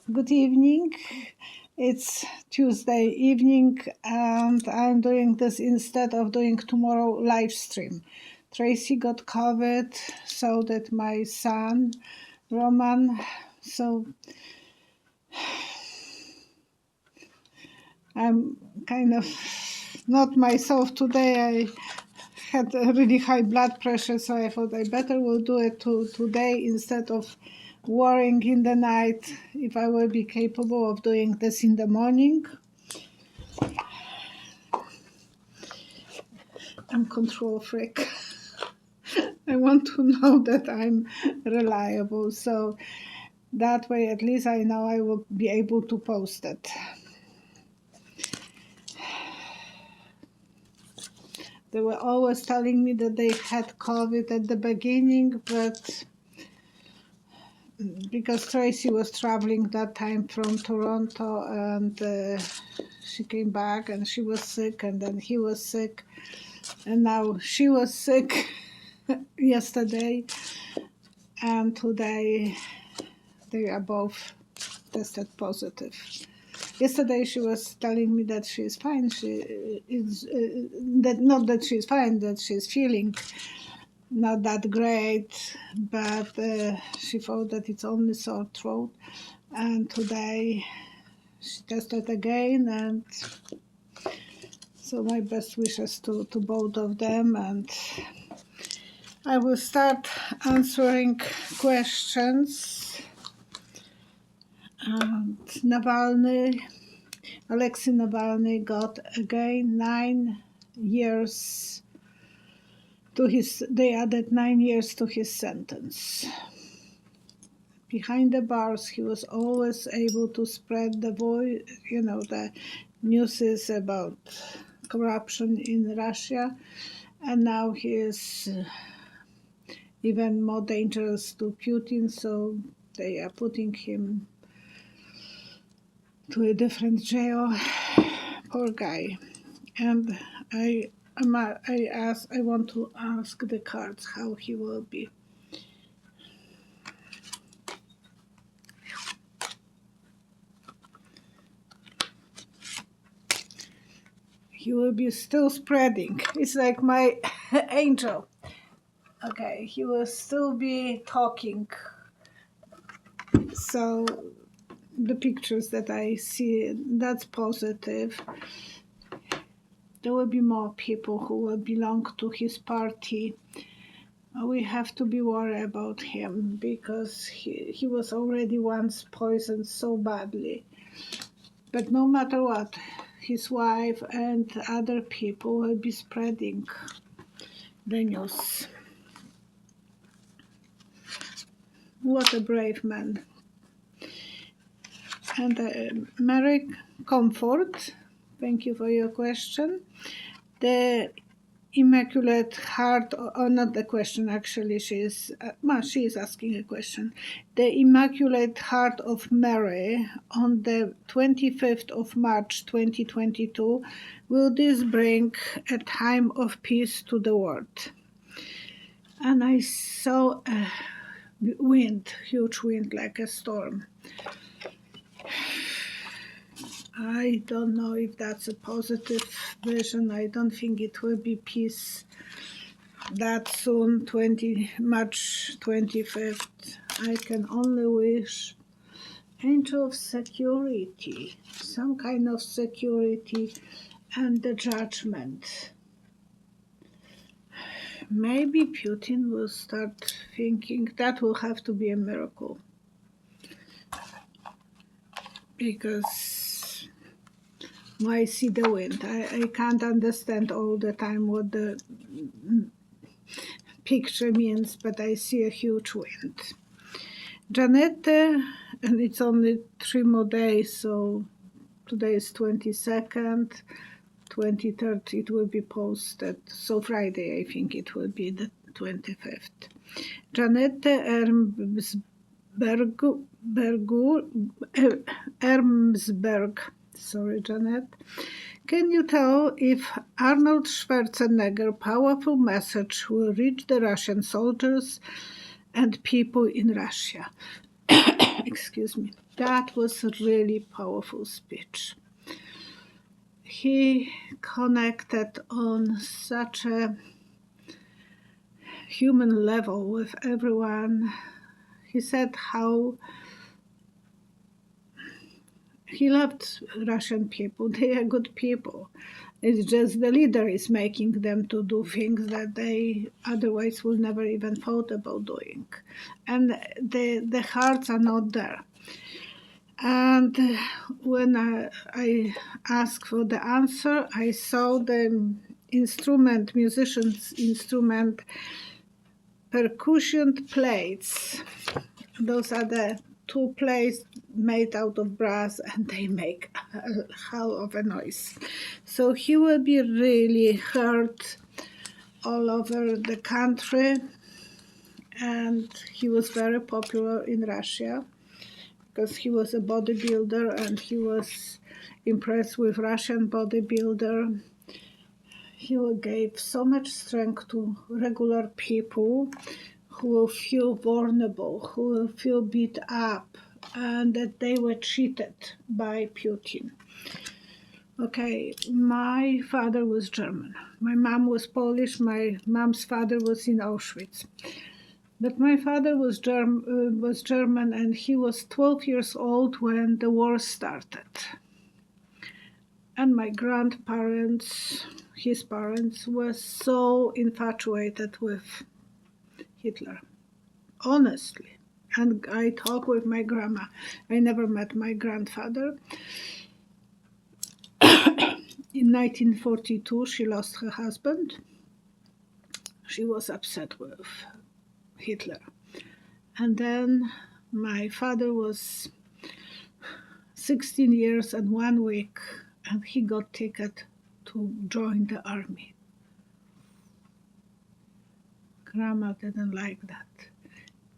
Good evening. It's Tuesday evening and I'm doing this instead of doing tomorrow live stream. Tracy got COVID, so did my son, Roman. So I'm kind of not myself today. I had a really high blood pressure, so I thought I better will do it today instead of worrying in the night if I will be capable of doing this in the morning. I'm control freak. I want to know that I'm reliable, so that way at least I know I will be able to post it. They were always telling me that they had COVID at the beginning, but because Tracy was traveling that time from Toronto and she came back and she was sick and then he was sick and now she was sick yesterday and today they are both tested positive. Yesterday she was telling me that she is fine. She is not that she is fine, that she is feeling not that great, but she thought that it's only sore throat. And today she tested again, and so my best wishes to both of them. And I will start answering questions. And Alexi Navalny got again 9 years they added 9 years to his sentence. Behind the bars, he was always able to spread the voice, the news about corruption in Russia, and now he is even more dangerous to Putin, so they are putting him to a different jail. Poor guy. And I want to ask the cards how he will be. He will be still spreading. It's like my angel. Okay, he will still be talking. So the pictures that I see, that's positive. There will be more people who will belong to his party. We have to be worried about him because he was already once poisoned so badly. But no matter what, his wife and other people will be spreading the news. What a brave man. And Mary Comfort, thank you for your question. The Immaculate Heart, or not the question, actually, she is asking a question. The Immaculate Heart of Mary on the 25th of March 2022, will this bring a time of peace to the world? And I saw a wind, huge wind, like a storm. I don't know if that's a positive vision. I don't think it will be peace that soon, March 25th. I can only wish angel of security, some kind of security, and the judgment. Maybe Putin will start thinking that will have to be a miracle. Because why see the wind? I can't understand all the time what the picture means, but I see a huge wind. Janette, and it's only 3 more days, so today is 22nd, 23rd it will be posted, so Friday I think it will be the 25th. Janette Ermsberg, sorry Janet, can you tell if Arnold Schwarzenegger powerful message will reach the Russian soldiers and people in Russia? excuse me, that was a really powerful speech. He connected on such a human level with everyone. He said how he loved Russian people. They are good people. It's just the leader is making them to do things that they otherwise will never even thought about doing. And the hearts are not there. And when I asked for the answer, I saw the musician's instrument, percussion plates. Those are the two plates made out of brass, and they make a hell of a noise. So he will be really heard all over the country, and he was very popular in Russia because he was a bodybuilder and he was impressed with Russian bodybuilder. He gave so much strength to regular people who will feel vulnerable, who will feel beat up, and that they were cheated by Putin. Okay, my father was German. My mom was Polish. My mom's father was in Auschwitz. But my father was German, and he was 12 years old when the war started. And my grandparents, his parents, were so infatuated with Hitler, honestly. And I talk with my grandma. I never met my grandfather. In 1942, she lost her husband. She was upset with Hitler. And then my father was 16 years and 1 week, and he got ticket to join the army. Grandma didn't like that.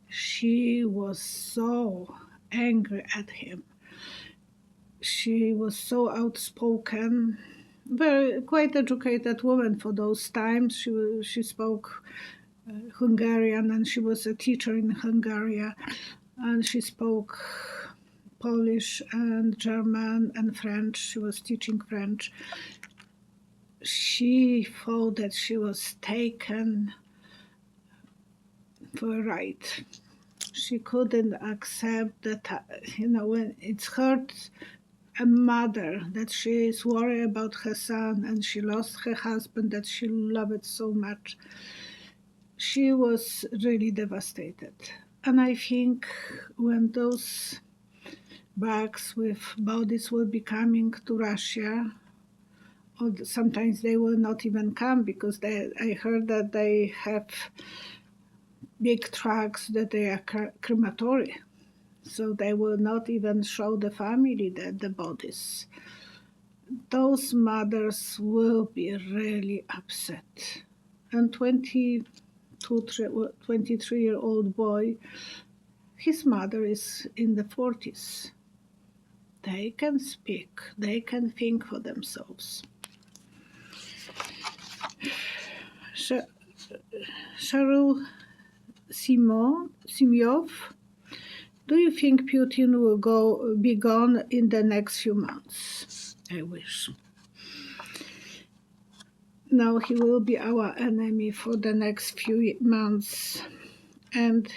She was so angry at him. She was so outspoken, quite educated woman for those times. She spoke Hungarian, and she was a teacher in Hungary, and she spoke Polish and German and French. She was teaching French. She thought that she was taken for a ride. She couldn't accept that, when it's hurt a mother, that she is worried about her son and she lost her husband that she loved so much. She was really devastated. And I think when those bags with bodies will be coming to Russia, or sometimes they will not even come, because I heard that they have big trucks that they are crematory. So they will not even show the family the bodies. Those mothers will be really upset. And 23-year-old boy, his mother is in the 40s. They can speak, they can think for themselves. Cheryl Simyov, do you think Putin will be gone in the next few months? I wish. Now he will be our enemy for the next few months. And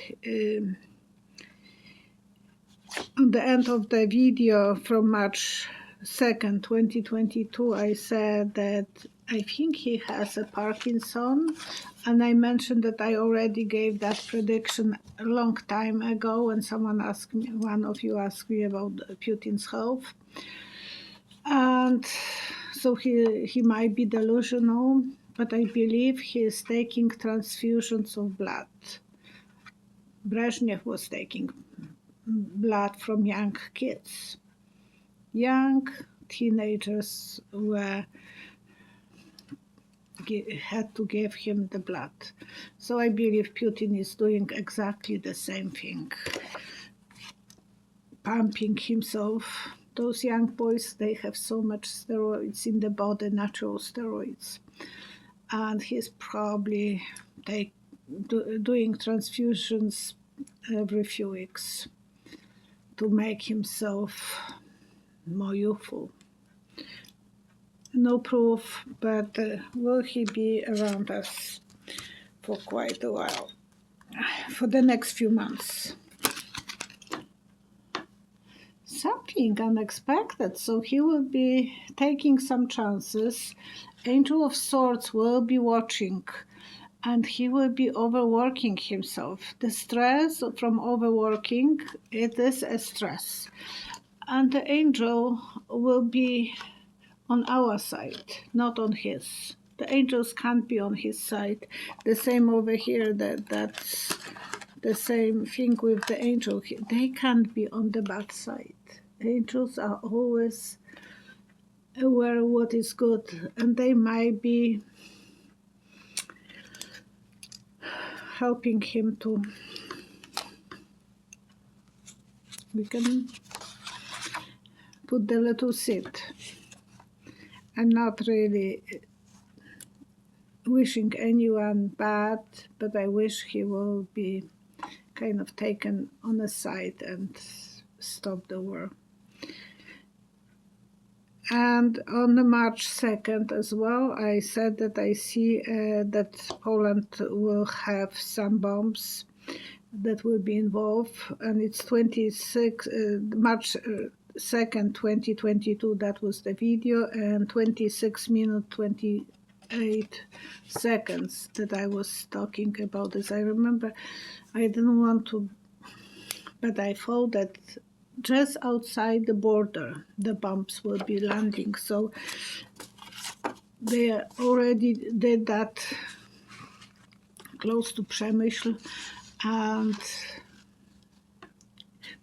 on the end of the video from March 2nd, 2022, I said that I think he has a Parkinson, and I mentioned that I already gave that prediction a long time ago when one of you asked me about Putin's health. And so he might be delusional, but I believe he is taking transfusions of blood. Brezhnev was taking blood from young kids. Young teenagers had to give him the blood. So I believe Putin is doing exactly the same thing, pumping himself. Those young boys, they have so much steroids in the body, natural steroids. And he's probably doing transfusions every few weeks. to make himself more youthful. No proof, but will he be around us for quite a while, for the next few months? Something unexpected, so he will be taking some chances. Angel of Swords will be watching, and he will be overworking himself. The stress from overworking, it is a stress. And the angel will be on our side, not on his. The angels can't be on his side. The same over here, that's the same thing with the angel. They can't be on the bad side. Angels are always aware of what is good, and they might be helping him to. We can put the little seed. I'm not really wishing anyone bad, but I wish he will be kind of taken on a side and stop the war. And on the March 2nd as well, I said that I see that Poland will have some bombs that will be involved, and it's March 2nd, 2022, that was the video, and 26 minutes, 28 seconds that I was talking about this. I remember I didn't want to, but I thought that just outside the border, the bombs will be landing. So they already did that close to Przemysl,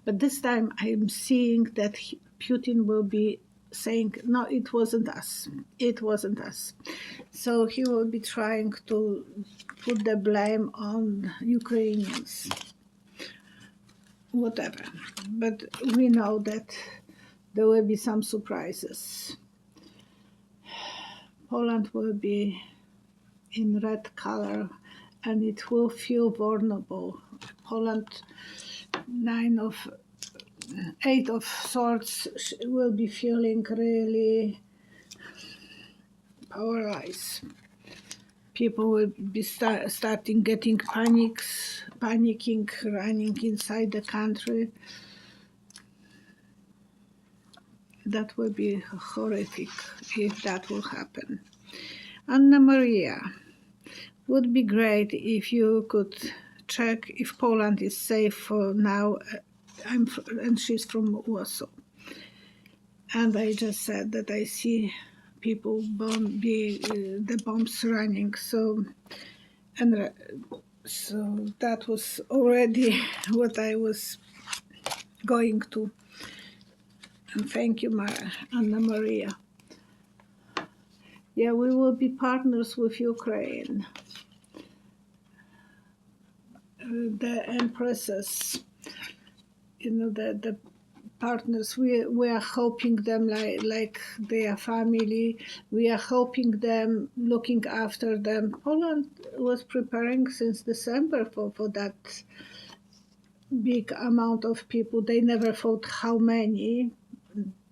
but this time I'm seeing that Putin will be saying, no, it wasn't us. It wasn't us. So he will be trying to put the blame on Ukrainians. Whatever. But we know that there will be some surprises. Poland will be in red color, and it will feel vulnerable. Poland, 8 of Swords, will be feeling really paralyzed. People will be starting getting panicking, running inside the country. That will be horrific if that will happen. Anna Maria, would be great if you could check if Poland is safe for now. And she's from Warsaw. And I just said that I see people the bombs running. So that was already what I was going to. And thank you, Anna Maria. Yeah, we will be partners with Ukraine. The empresses, the partners, we are helping them like their family. We are helping them, looking after them. Poland was preparing since December for that big amount of people. They never thought how many.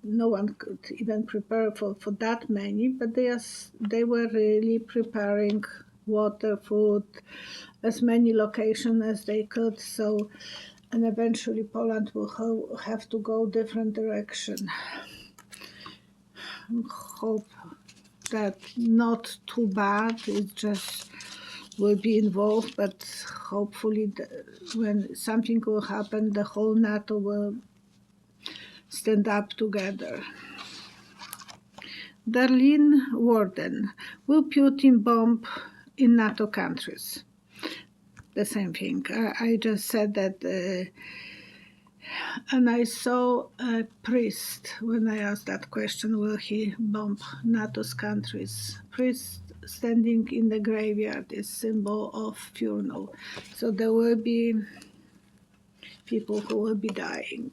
No one could even prepare for that many, but they were really preparing water, food, as many locations as they could. So, and eventually Poland will have to go different direction. Hope that not too bad, it just will be involved, but hopefully when something will happen, the whole NATO will stand up together. Darlene Warden, will Putin bomb in NATO countries? The same thing. I just said that, and I saw a priest when I asked that question, will he bomb NATO's countries? Priest standing in the graveyard is symbol of funeral. So there will be people who will be dying.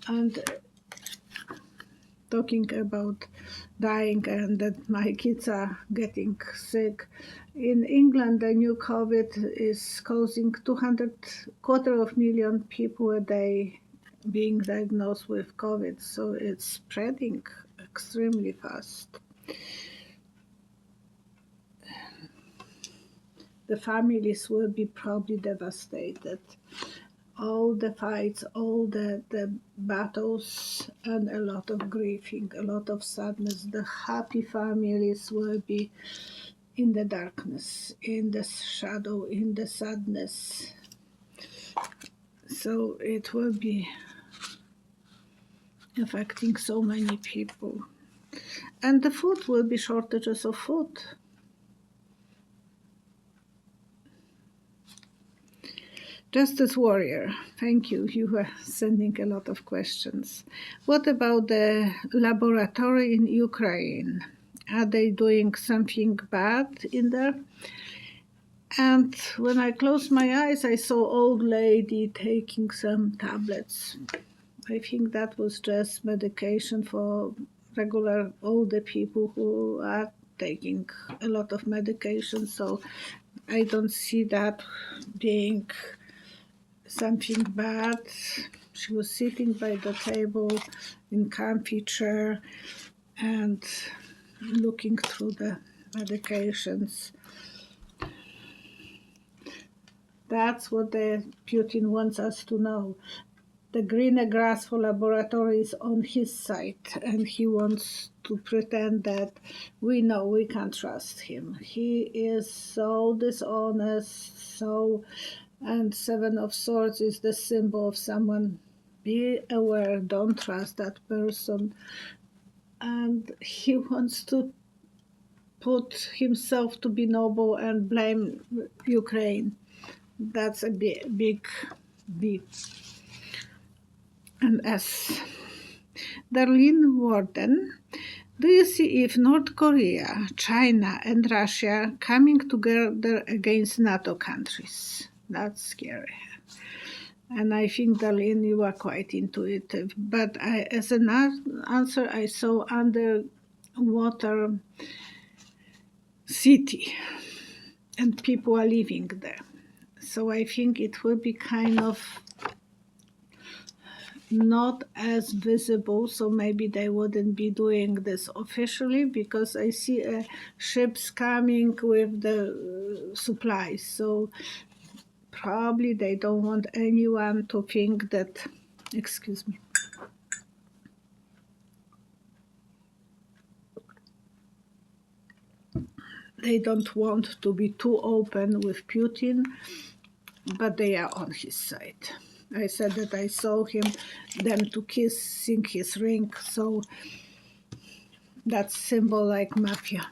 And talking about dying and that my kids are getting sick. In England, the new COVID is causing 250,000 people a day being diagnosed with COVID, so it's spreading extremely fast. The families will be probably devastated. All the fights, all the battles, and a lot of grieving, a lot of sadness. The happy families will be in the darkness, in the shadow, in the sadness. So it will be affecting so many people. And the food will be shortages of food. Justice Warrior, thank you. You were sending a lot of questions. What about the laboratory in Ukraine? Are they doing something bad in there? And when I closed my eyes, I saw old lady taking some tablets. I think that was just medication for regular older people who are taking a lot of medication. So I don't see that being something bad. She was sitting by the table in comfy chair and looking through the medications. That's what the Putin wants us to know. The greener grass for laboratory is on his side, and he wants to pretend that we know we can't trust him. He is so dishonest, and Seven of Swords is the symbol of someone. Be aware, don't trust that person. And he wants to put himself to be noble and blame Ukraine. That's a big B. And S. Darlene Warden, do you see if North Korea, China, and Russia coming together against NATO countries? That's scary. And I think, Darlene, you are quite intuitive. But as an answer, I saw underwater city, and people are living there. So I think it will be kind of not as visible, so maybe they wouldn't be doing this officially, because I see ships coming with the supplies. So probably they don't want anyone to think that, excuse me, they don't want to be too open with Putin, but they are on his side. I said that I saw them to kissing his ring, so that's symbol like mafia.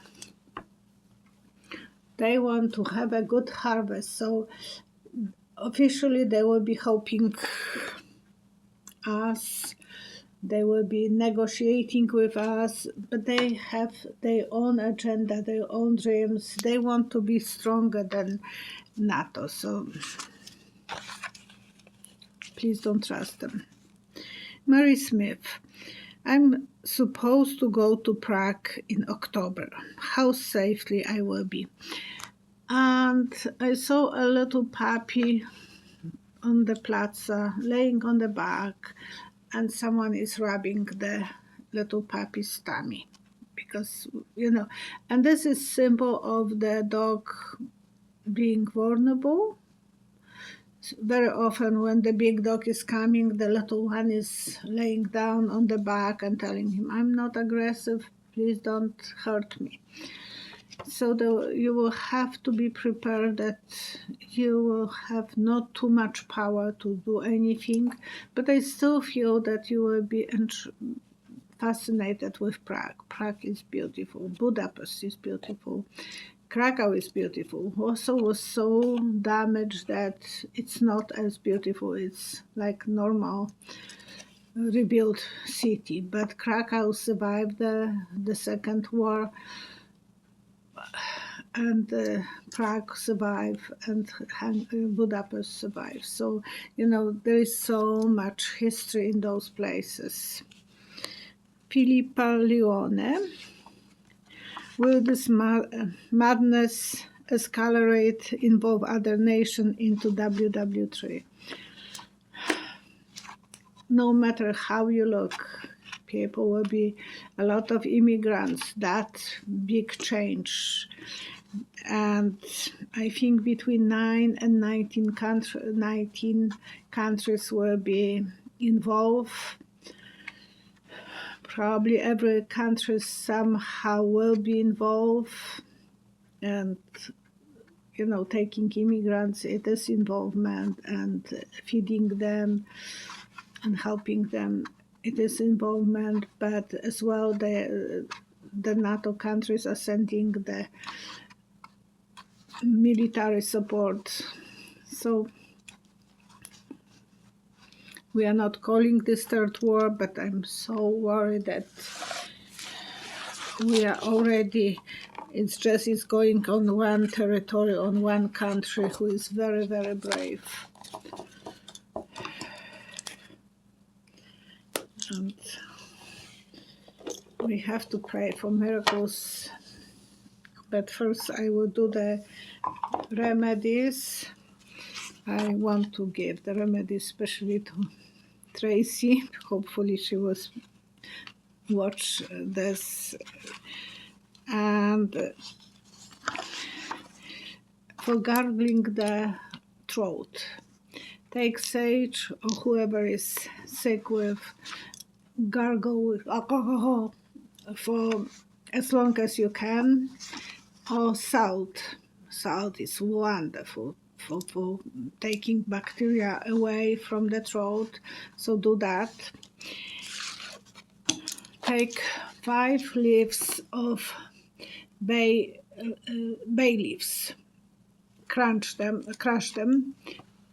They want to have a good harvest, so officially they will be helping us, they will be negotiating with us, but they have their own agenda, their own dreams. They want to be stronger than NATO, so please don't trust them. Mary Smith, I'm supposed to go to Prague in October. How safely I will be? And I saw a little puppy on the plaza, laying on the back, and someone is rubbing the little puppy's tummy. Because, and this is symbol of the dog being vulnerable. Very often when the big dog is coming, the little one is laying down on the back and telling him, I'm not aggressive, please don't hurt me. So you will have to be prepared that you will have not too much power to do anything, but I still feel that you will be fascinated with Prague. Prague is beautiful. Budapest is beautiful. Krakow is beautiful. Warsaw was so damaged that it's not as beautiful. It's like normal rebuilt city. But Krakow survived the Second War, and Prague survived, and Budapest survived. So, there is so much history in those places. Filippa Leone, Will this madness escalate, involve other nations into WW3? No matter how you look, people will be a lot of immigrants, that big change. And I think between 9 and 19 countries will be involved. Probably every country somehow will be involved. And, you know, taking immigrants, it is involvement, and feeding them and helping them, it is involvement. But as well, the NATO countries are sending the military support. So we are not calling this third war, but I'm so worried that we are already, it's going on one territory, on one country who is very, very brave. And we have to pray for miracles. But first I will do the remedies. I want to give the remedies especially to Tracy. Hopefully she will watch this. And for gargling the throat, take sage, or whoever is sick with, gargle with alcohol for as long as you can, or salt. Salt is wonderful for taking bacteria away from the throat, so do that. Take 5 leaves of bay leaves, crush them,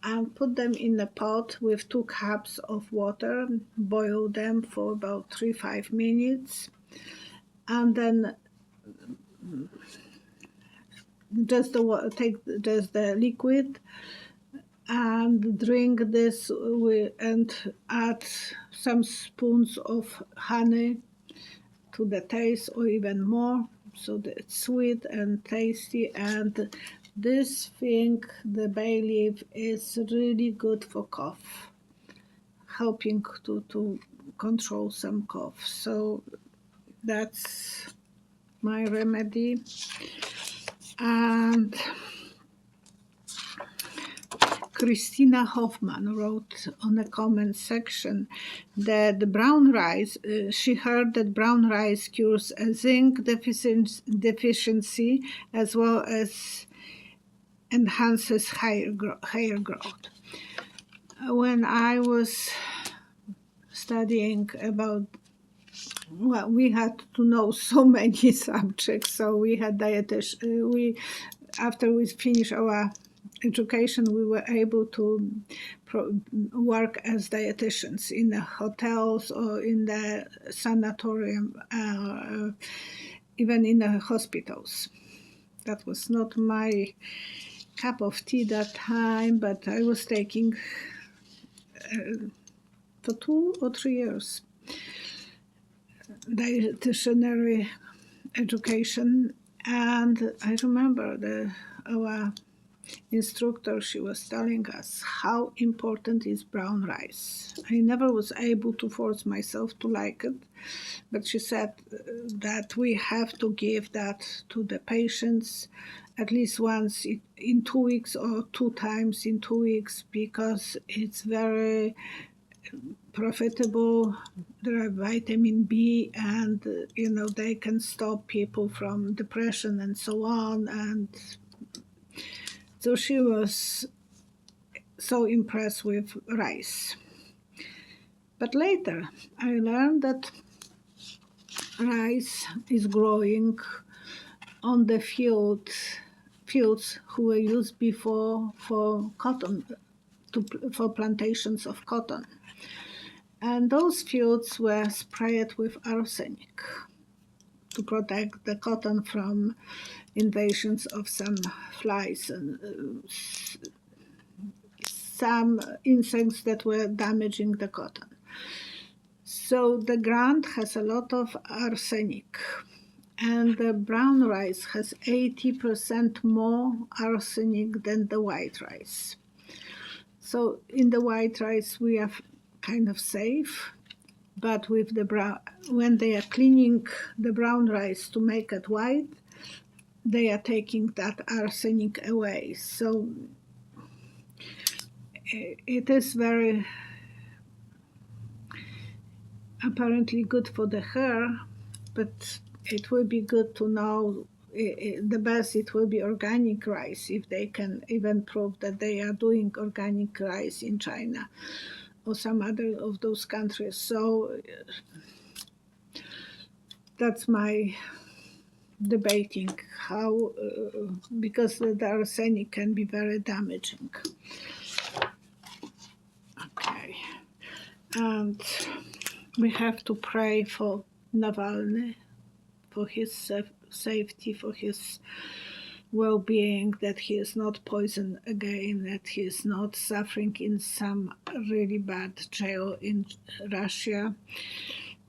and put them in a pot with 2 cups of water. Boil them for about 3-5 minutes, and then just take just the liquid and drink this and add some spoons of honey to the taste, or even more, so that it's sweet and tasty. And this thing, the bay leaf, is really good for cough, helping to control some cough. So that's my remedy. And Christina Hoffman wrote on the comment section that the brown rice, she heard that brown rice cures a zinc deficiency as well as enhances hair growth. When I was studying about, well, we had to know so many subjects, so we had dietitian. After we finished our education, we were able to work as dietitians in the hotels or in the sanatorium, even in the hospitals. That was not my cup of tea that time, but I was taking for 2 or 3 years dietitianary education. And I remember our instructor, she was telling us how important is brown rice. I never was able to force myself to like it, but she said that we have to give that to the patients at least once in 2 weeks, or 2 times in 2 weeks, because it's very profitable. There are vitamin B, and they can stop people from depression and so on. And so she was so impressed with rice. But later I learned that rice is growing on the fields who were used before for cotton, for plantations of cotton. And those fields were sprayed with arsenic to protect the cotton from invasions of some flies and some insects that were damaging the cotton. So the ground has a lot of arsenic, And the brown rice has 80% more arsenic than the white rice. So in the white rice we are kind of safe, but with the brown, when they are cleaning the brown rice to make it white, they are taking that arsenic away. So it is very apparently good for the hair, but it will be good to know the best it will be organic rice, if they can even prove that they are doing organic rice in China or some other of those countries. So that's my debating how, because the arsenic can be very damaging. Okay, and we have to pray for Navalny, for his safety, for his well-being, that he is not poisoned again, that he is not suffering in some really bad jail in Russia,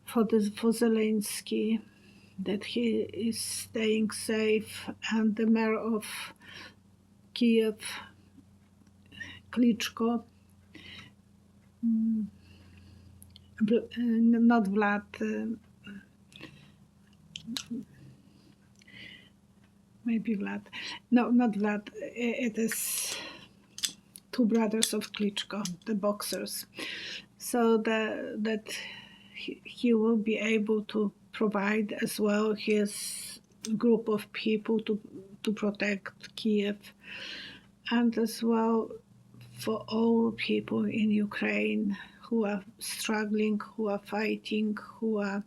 for Zelensky, that he is staying safe, and the mayor of Kiev, Klitschko, not Vlad, maybe Vlad. No, not Vlad. It is two brothers of Klitschko, the boxers. So that he will be able to provide as well his group of people to protect Kiev, and as well for all people in Ukraine who are struggling, who are fighting, who are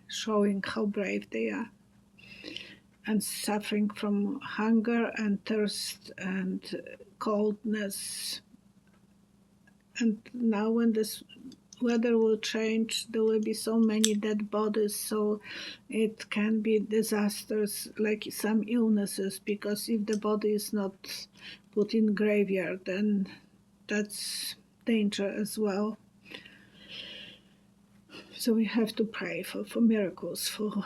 showing how brave they are, and suffering from hunger and thirst and coldness. And now when this weather will change, there will be so many dead bodies, so it can be disasters, like some illnesses, because if the body is not put in graveyard, then that's danger as well. So we have to pray for miracles, for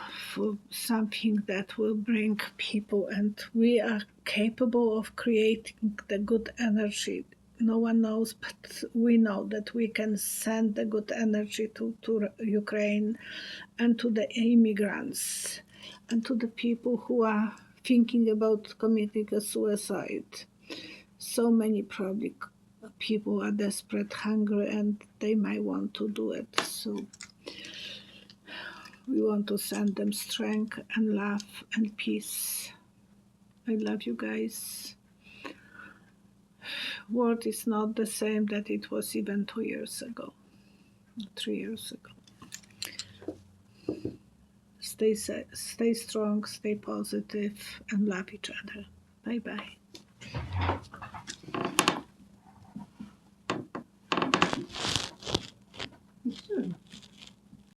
something that will bring people, and we are capable of creating the good energy. No one knows, but we know that we can send the good energy to Ukraine, and to the immigrants, and to the people who are thinking about committing a suicide. So many probably people are desperate, hungry, and they might want to do it. So we want to send them strength and love and peace. I love you guys. World is not the same that it was even 2 years ago, 3 years ago. Stay safe, stay strong, stay positive, and love each other. Bye-bye.